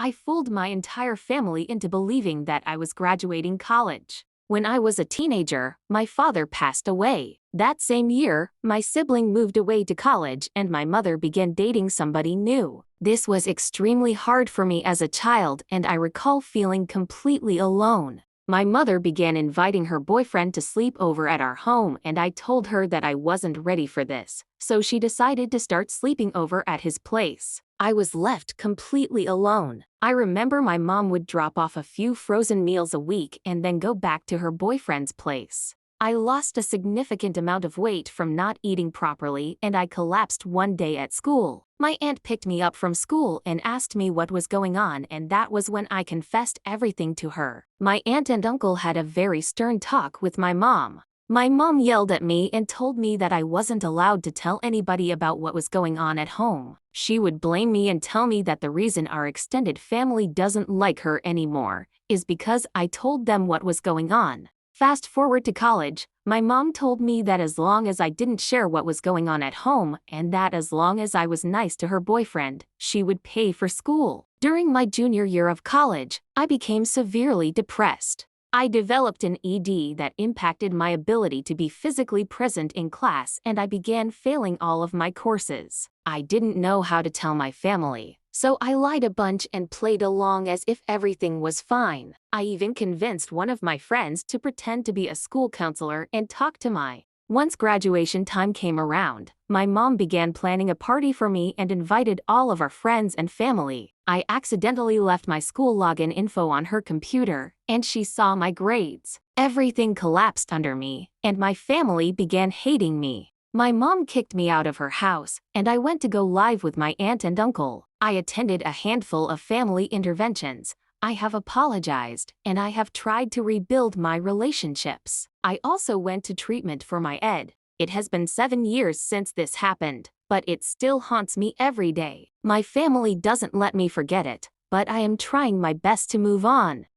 I fooled my entire family into believing that I was graduating college. When I was a teenager, my father passed away. That same year, my sibling moved away to college and my mother began dating somebody new. This was extremely hard for me as a child, and I recall feeling completely alone. My mother began inviting her boyfriend to sleep over at our home, and I told her that I wasn't ready for this, so she decided to start sleeping over at his place. I was left completely alone. I remember my mom would drop off a few frozen meals a week and then go back to her boyfriend's place. I lost a significant amount of weight from not eating properly, and I collapsed one day at school. My aunt picked me up from school and asked me what was going on, and that was when I confessed everything to her. My aunt and uncle had a very stern talk with my mom. My mom yelled at me and told me that I wasn't allowed to tell anybody about what was going on at home. She would blame me and tell me that the reason our extended family doesn't like her anymore is because I told them what was going on. Fast forward to college, my mom told me that as long as I didn't share what was going on at home, and that as long as I was nice to her boyfriend, she would pay for school. During my junior year of college, I became severely depressed. I developed an ED that impacted my ability to be physically present in class, and I began failing all of my courses. I didn't know how to tell my family, so I lied a bunch and played along as if everything was fine. I even convinced one of my friends to pretend to be a school counselor and talk to my. Once graduation time came around, my mom began planning a party for me and invited all of our friends and family. I accidentally left my school login info on her computer, and she saw my grades. Everything collapsed under me, and my family began hating me. My mom kicked me out of her house, and I went to go live with my aunt and uncle. I attended a handful of family interventions. I have apologized, and I have tried to rebuild my relationships. I also went to treatment for my ED. It has been 7 years since this happened, but it still haunts me every day. My family doesn't let me forget it, but I am trying my best to move on.